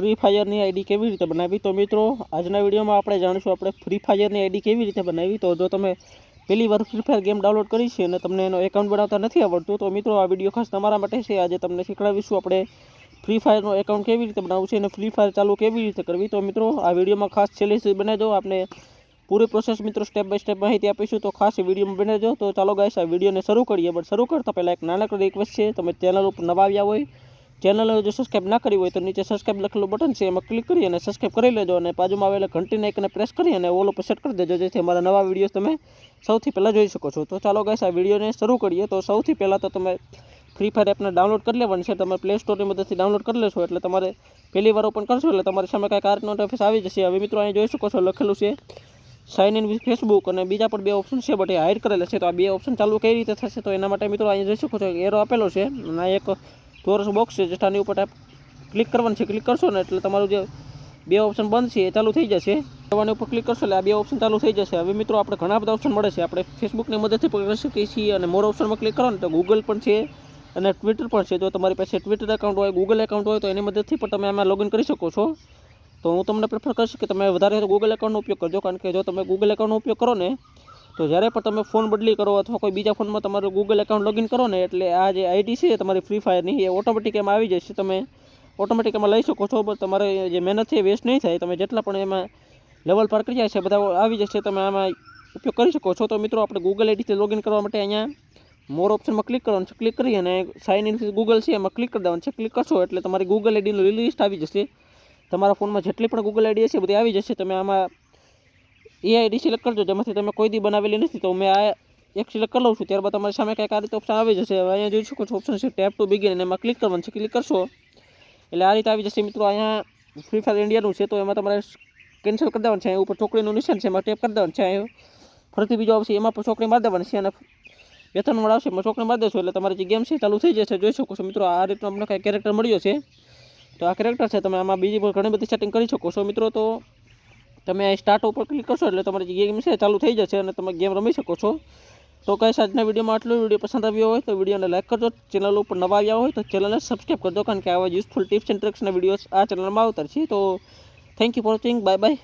Free ફાયરની ID કેવી રીતે બનાવવી। તો મિત્રો આજના વિડીયોમાં આપણે જાણીશું આપણે ફ્રી ફાયરની આઈડી કેવી રીતે બનાવવી। તો જો તમે પહેલી વાર ફ્રી ફાયર ગેમ ડાઉનલોડ કરી છે અને તમને એનો એકાઉન્ટ બનાવતા નથી આવડતું તો મિત્રો આ વિડીયો ખાસ તમારા માટે છે। આજે તમને શીખવાડીશું આપણે ફ્રી ફાયરનો એકાઉન્ટ કેવી રીતે બનાવવું છે અને ફ્રી ફાયર ચાલુ કેવી રીતે કરવી। તો મિત્રો આ વિડીયોમાં ખાસ છેલ્લે સુધી બનાવજો, આપણે પૂરી પ્રોસેસ મિત્રો સ્ટેપ બાય સ્ટેપ માહિતી આપીશું, તો ખાસ વિડીયોમાં બનાવજો। તો ચાલો ગાઈસ આ વિડીયોને શરૂ કરીએ। બટ શરૂ કરતાં પહેલાં એક નાનકડી રિક્વેસ્ટ છે, તમે ચેનલ ઉપર નવા આવ્યા હોય, ચેનલને જો સબસ્ક્રાઇબ ના કરી હોય તો નીચે સબસ્ક્રાઇબ લખેલું બટન છે એમાં ક્લિક કરી અને સબસ્ક્રાઇબ કરી લેજો અને બાજુમાં આવેલા ઘંટીના આઇકનને પ્રેસ કરી અને ઓલ ઉપર સેટ કરી દેજો, જેથી અમારા નવા વિડીયોઝ તમે સૌથી પહેલાં જોઈ શકો છો। તો ચાલો ગાઈસ આ વિડીયોને શરૂ કરીએ। તો સૌથી પહેલાં તો તમે ફ્રી ફાયર એપને ડાઉનલોડ કરી લેવાની છે। તમે પ્લે સ્ટોરની મદદથી ડાઉનલોડ કરી લેશો એટલે તમારે પહેલી વાર ઓપન કરશો એટલે તમારી સામે કાંઈક આ રીતનો ઇન્ટરફેસ આવી જશે। હવે મિત્રો અહીં જોઈ શકો છો લખેલું છે સાઇન ઇન વિથ ફેસબુક અને બીજા પણ બે ઓપ્શન છે, બટ એ હાઇડ કરેલા છે। તો આ બે ઓપ્શન ચાલુ કઈ રીતે થશે તો એના માટે મિત્રો અહીં જોઈ શકો છો એરો આપેલો છે અને એક ચોરસ બોક્સ છે, જેઠાની ઉપર ક્લિક કરવાનું છે। ક્લિક કરશો ને એટલે તમારું જે બે ઓપ્શન બંધ છે એ ચાલુ થઈ જશે। કરવાની ઉપર ક્લિક કરશો એટલે આ બે ઓપ્શન ચાલુ થઈ જશે। હવે મિત્રો આપણે ઘણા બધા ઓપ્શન મળે છે, આપણે ફેસબુકની મદદથી પણ કરી શકીએ છીએ અને મોર ઓપ્શનમાં ક્લિક કરો ને તો ગૂગલ પણ છે અને ટ્વિટર પણ છે। જો તમારી પાસે ટ્વિટર એકાઉન્ટ હોય, ગૂગલ એકાઉન્ટ હોય તો એની મદદથી પણ તમે આમાં લોગિન કરી શકો છો। તો હું તમને પ્રેફર કરીશ કે તમે વધારે ગૂગલ એકાઉન્ટનો ઉપયોગ કરજો, કારણ કે જો તમે ગૂગલ એકાઉન્ટનો ઉપયોગ કરો ને તો જ્યારે પણ તમે ફોન બદલી કરો અથવા કોઈ બીજા ફોનમાં તમારું ગૂગલ એકાઉન્ટ લોગિન કરો ને એટલે આ જે આઈડી છે તમારી ફ્રી ફાયરની એ ઓટોમેટિક એમાં આવી જશે, તમે ઓટોમેટિક એમાં લઈ શકો છો। તમારે જે મહેનત છે એ વેસ્ટ નહીં થાય, તમે જેટલા પણ એમાં લેવલ પાર કર્યા છે બધા આવી જશે, તમે આમાં ઉપયોગ કરી શકો છો। તો મિત્રો આપણે ગૂગલ આઈડીથી લોગિન કરવા માટે અહીંયા મોર ઓપ્શનમાં ક્લિક કરવાનું છે, ક્લિક કરી અને સાઇન ઇન ગૂગલ છે એમાં ક્લિક કરી દેવાનું છે। ક્લિક કરશો એટલે તમારી ગૂગલ આઈડીનું લિસ્ટ આવી જશે, તમારા ફોનમાં જેટલી પણ ગૂગલ આઈડી હશે બધી આવી જશે। તમે આમાં એ આઈડી સિલેક્ટ કરજો જેમાંથી તમે કોઈ દી બનાવેલી નથી, તો મેં આ એક સિલેક્ટ કરી લઉં છું, ત્યારબાદ તમારી સામે કંઈક આ રીતે ઓપ્શન આવી જશે। હવે અહીંયા જોઈ શકો છો ઓપ્શન છે ટેપ ટુ બિગિન, એમાં ક્લિક કરવાનું છે। ક્લિક કરશો એટલે આ રીતે આવી જશે। મિત્રો અહીંયા ફ્રી ફાયર ઇન્ડિયાનું છે તો એમાં તમારે કેન્સલ કરી દેવાનું છે, અહીં ઉપર ચોકડીનું નિશાન છે એમાં ટેપ કરી દેવાનું છે, અહીં ફરીથી બીજો આવશે એમાં પણ ચોકડી મારી દેવાની છે અને વેતનવાળા આવશે એમાં ચોકડી મારી દેશો એટલે તમારી જે ગેમ છે ચાલુ થઈ જશે। જોઈ શકો છો મિત્રો આ રીતનો અમને કાંઈ કેરેક્ટર મળ્યો છે, તો આ કેરેક્ટર છે, તમે આમાં બીજી પણ ઘણી બધી સેટિંગ કરી શકો છો મિત્રો। તો તમે સ્ટાર્ટ ઉપર ક્લિક કરશો એટલે તમારી જે ગેમ છે ચાલુ થઈ જશે અને તમે ગેમ રમી શકો છો। તો ગાઈસ આજના વિડીયોમાં આટલું। વિડીયો પસંદ આવ્યો હોય તો વિડીયોને લાઈક કરજો, ચેનલ ઉપર નવા આવ્યા હોય તો ચેનલને સબસ્ક્રાઈબ કરજો, કારણ કે આવા યુઝફુલ ટિપ્સ એન્ડ ટ્રિક્સના વિડીયોઝ આ ચેનલમાં આવતા છે। તો thank you for watching, bye bye.